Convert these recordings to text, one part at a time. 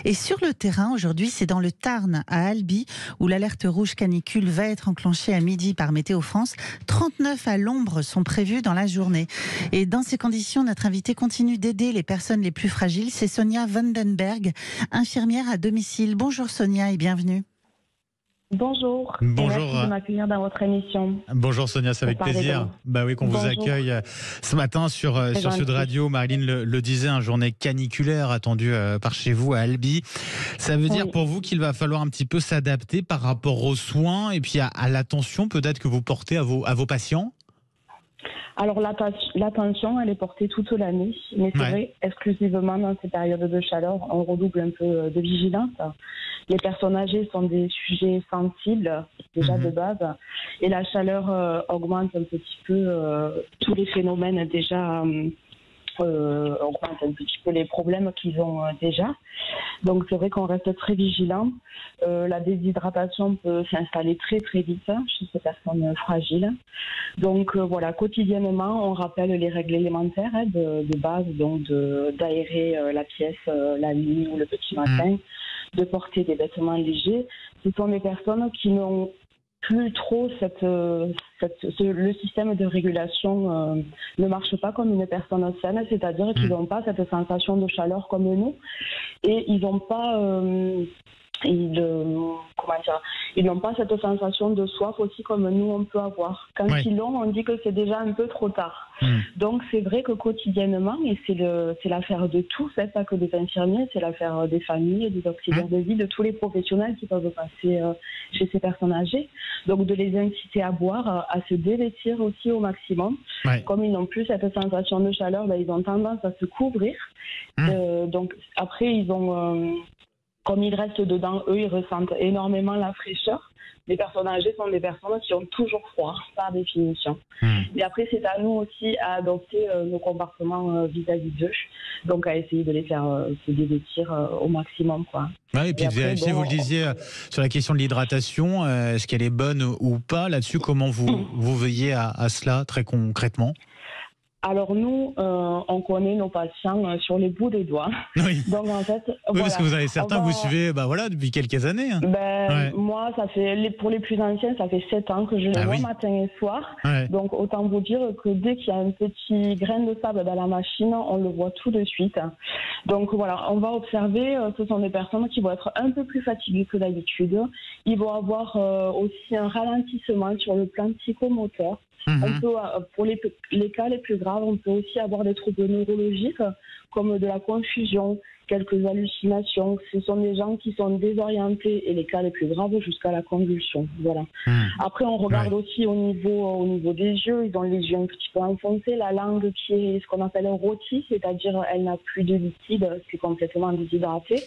Et sur le terrain, aujourd'hui, c'est dans le Tarn, à Albi, où l'alerte rouge canicule va être enclenchée à midi par Météo France. 39 à l'ombre sont prévus dans la journée. Et dans ces conditions, notre invité continue d'aider les personnes les plus fragiles. C'est Sonia Vandenberg, infirmière à domicile. Bonjour Sonia et bienvenue. Bonjour. Bonjour. Merci de m'accueillir dans votre émission. Bonjour Sonia, c'est avec plaisir. Bah oui, qu'on vous accueille ce matin sur Sud Radio. Marilyn le disait, une journée caniculaire attendue par chez vous à Albi. Ça veut dire pour vous qu'il va falloir un petit peu s'adapter par rapport aux soins et puis à l'attention peut-être que vous portez à vos patients? Alors l'attention, elle est portée toute l'année, mais c'est vrai, exclusivement dans ces périodes de chaleur, on redouble un peu de vigilance. Les personnes âgées sont des sujets sensibles, déjà de base, et la chaleur augmente un petit peu tous les phénomènes déjà, augmente un petit peu les problèmes qu'ils ont déjà. Donc c'est vrai qu'on reste très vigilant. La déshydratation peut s'installer très très vite chez ces personnes fragiles. Donc voilà, quotidiennement, on rappelle les règles élémentaires de base, donc d'aérer la pièce la nuit ou le petit matin, de porter des vêtements légers. Ce sont des personnes qui n'ont plus trop le système de régulation ne marche pas comme une personne saine, c'est-à-dire qu'ils n'ont pas cette sensation de chaleur comme nous et ils n'ont pas ils n'ont pas cette sensation de soif aussi comme nous on peut avoir. Quand ils l'ont, on dit que c'est déjà un peu trop tard. Donc c'est vrai que quotidiennement, et c'est l'affaire de tous, pas que des infirmiers, c'est l'affaire des familles, des auxiliaires de vie, de tous les professionnels qui peuvent passer chez ces personnes âgées. Donc de les inciter à boire, à se dévêtir aussi au maximum. Comme ils n'ont plus cette sensation de chaleur, ils ont tendance à se couvrir. Donc après ils ont comme ils restent dedans, eux, ils ressentent énormément la fraîcheur. Les personnes âgées sont des personnes qui ont toujours froid, par définition. Mais après, c'est à nous aussi à adopter nos comportements vis-à-vis d'eux. Donc, à essayer de les faire se dévêtir au maximum, quoi. Et puis, vérifier, vous le disiez, sur la question de l'hydratation, est-ce qu'elle est bonne ou pas? Là-dessus, comment vous veillez à cela, très concrètement? Alors nous, on connaît nos patients sur les bouts des doigts. Donc en fait, parce que vous avez certains que vous suivez depuis quelques années. Moi, ça fait pour les plus anciens, ça fait 7 ans que je les vois matin et soir. Donc autant vous dire que dès qu'il y a un petit grain de sable dans la machine, on le voit tout de suite. Donc voilà, on va observer, ce sont des personnes qui vont être un peu plus fatiguées que d'habitude. Ils vont avoir aussi un ralentissement sur le plan psychomoteur. On peut, pour les cas les plus graves, on peut aussi avoir des troubles neurologiques comme de la confusion, quelques hallucinations. Ce sont des gens qui sont désorientés et les cas les plus graves jusqu'à la convulsion. Voilà. Après, on regarde aussi au niveau des yeux. Ils ont les yeux un petit peu enfoncés, la langue qui est ce qu'on appelle rôtie, c'est-à-dire elle n'a plus de liquide, c'est complètement déshydraté.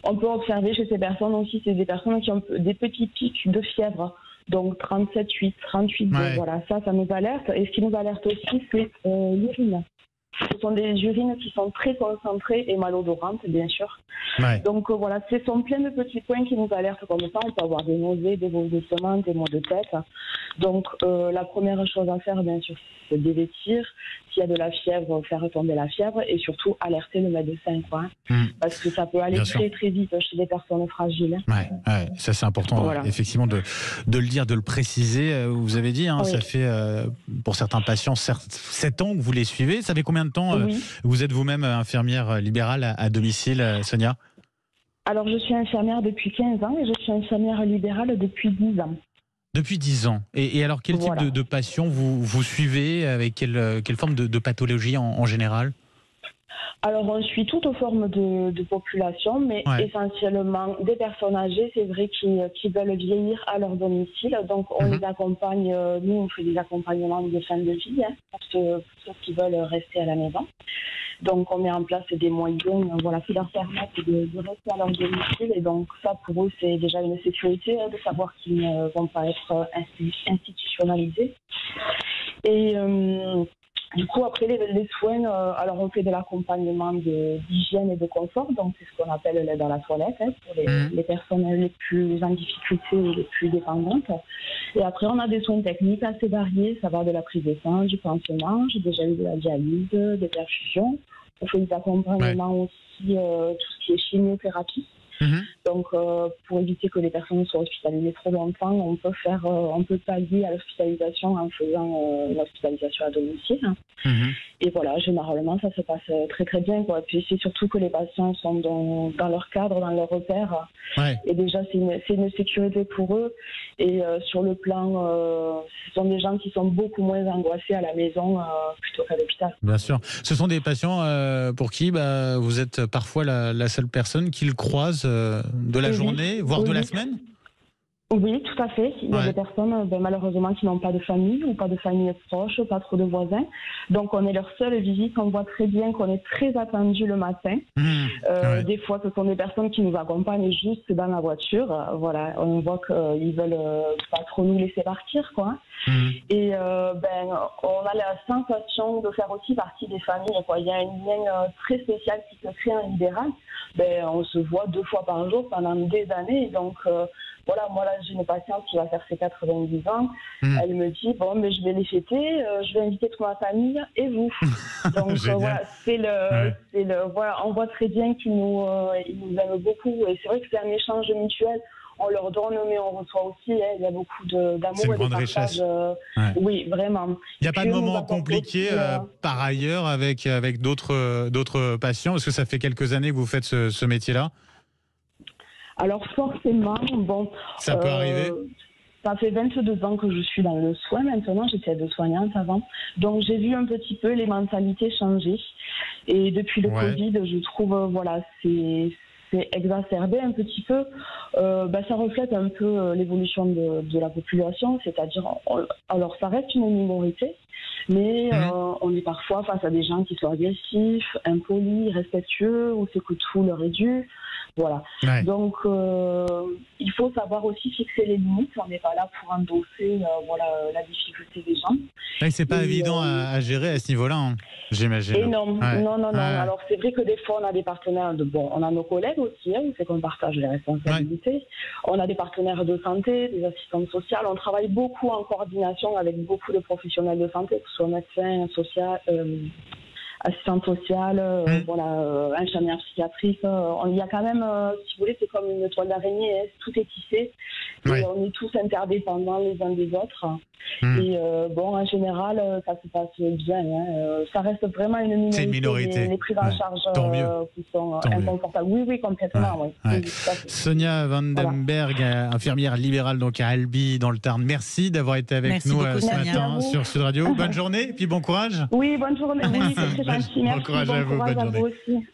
On peut observer chez ces personnes aussi, c'est des personnes qui ont des petits pics de fièvre. Donc 37,8, 38,2, voilà, ça nous alerte. Et ce qui nous alerte aussi, c'est l'urine. Ce sont des urines qui sont très concentrées et malodorantes, bien sûr. Donc voilà, ce sont plein de petits points qui nous alertent comme ça. On peut avoir des nausées, des vomissements, des maux de tête. Donc la première chose à faire, bien sûr, c'est de dévêtir. S'il y a de la fièvre, faire retomber la fièvre et surtout alerter le médecin, quoi. Parce que ça peut aller très très vite chez les personnes fragiles. Ça c'est important, effectivement, de le dire, de le préciser. Vous avez dit, ça fait pour certains patients 7 ans que vous les suivez. Ça fait combien de temps vous êtes vous-même infirmière libérale à domicile, Sonia? Alors je suis infirmière depuis 15 ans et je suis infirmière libérale depuis 10 ans. Depuis 10 ans. Et alors, quel type de patients vous suivez? Avec quelle forme de pathologie en général? Alors, on suit toutes formes de population, mais essentiellement des personnes âgées, c'est vrai, qui veulent vieillir à leur domicile. Donc, on les accompagne, nous, on fait des accompagnements de fin de vie pour ceux qui veulent rester à la maison. Donc, on met en place des moyens qui leur permettent de rester à leur domicile. Et donc, ça, pour eux, c'est déjà une sécurité de savoir qu'ils ne vont pas être institutionnalisés. Et du coup, après les soins, alors on fait de l'accompagnement d'hygiène et de confort. Donc, c'est ce qu'on appelle l'aide à la toilette pour les personnes les plus en difficulté et les plus dépendantes. Et après, on a des soins techniques assez variés. Ça va de la prise de sang, du pansement. J'ai déjà eu de la dialyse, des perfusions. On fait des accompagnements aussi, tout ce qui est chimiothérapie. Donc, pour éviter que les personnes soient hospitalisées trop longtemps, on peut pallier à l'hospitalisation en faisant l'hospitalisation à domicile. Et voilà, généralement, ça se passe très très bien, quoi. Puis c'est surtout que les patients sont dans leur cadre, dans leur repère. Et déjà, c'est une sécurité pour eux. Et sur le plan, ce sont des gens qui sont beaucoup moins angoissés à la maison plutôt qu'à l'hôpital. Bien sûr. Ce sont des patients pour qui vous êtes parfois la seule personne qu'ils croisent de la journée, voire de la semaine? Oui, tout à fait. Il y a des personnes, malheureusement, qui n'ont pas de famille ou pas de famille proche, pas trop de voisins. Donc, on est leur seule visite. On voit très bien qu'on est très attendu le matin. Des fois, ce sont des personnes qui nous accompagnent juste dans la voiture. Voilà, on voit qu'ils veulent pas trop nous laisser partir, quoi. Et on a la sensation de faire aussi partie des familles, quoi. Il y a un lien très spécial qui se crée en libéral. On se voit 2 fois par jour pendant des années. Donc, voilà, moi là j'ai une patiente qui va faire ses 90 ans. Elle me dit bon, mais je vais les fêter, je vais inviter toute ma famille et vous. Donc voilà, voilà, on voit très bien qu'ils nous aiment beaucoup et c'est vrai que c'est un échange mutuel. On leur donne, mais on reçoit aussi. Il y a beaucoup d'amour. C'est une grande richesse. Oui, vraiment. Il n'y a pas de moment compliqué par ailleurs avec d'autres patients, parce que ça fait quelques années que vous faites ce métier-là. Alors forcément, ça peut arriver. Ça fait 22 ans que je suis dans le soin maintenant, j'étais aide-soignante avant. Donc j'ai vu un petit peu les mentalités changer. Et depuis le Covid, je trouve, c'est exacerbé un petit peu. Ça reflète un peu l'évolution de la population, c'est-à-dire, alors ça reste une minorité, mais on est parfois face à des gens qui sont agressifs, impolis, irrespectueux, où c'est que tout leur est dû. Voilà. Donc, il faut savoir aussi fixer les limites. On n'est pas là pour endosser la difficulté des gens. C'est pas évident à gérer à ce niveau-là, hein, j'imagine. Et non. Alors, c'est vrai que des fois, on a des partenaires on a nos collègues aussi, où c'est qu'on partage les responsabilités. On a des partenaires de santé, des assistantes sociales. On travaille beaucoup en coordination avec beaucoup de professionnels de santé, que ce soit médecins, assistante sociale, infirmière psychiatrique. Il y a quand même, si vous voulez, c'est comme une toile d'araignée, tout est tissé. Et on est tous interdépendants les uns des autres. Et en général, ça se passe bien. Ça reste vraiment une minorité. C'est une minorité. Les prises en charge qui sont inconfortables. Oui, complètement. Sonia Vandenberg, infirmière libérale donc à Albi dans le Tarn. Merci d'avoir été avec nous ce matin sur Sud Radio. Bonne journée et puis bon courage. Oui, bonne journée. Oui, c'est très gentil. Merci. Bon courage à vous. Bonne journée. Vous aussi.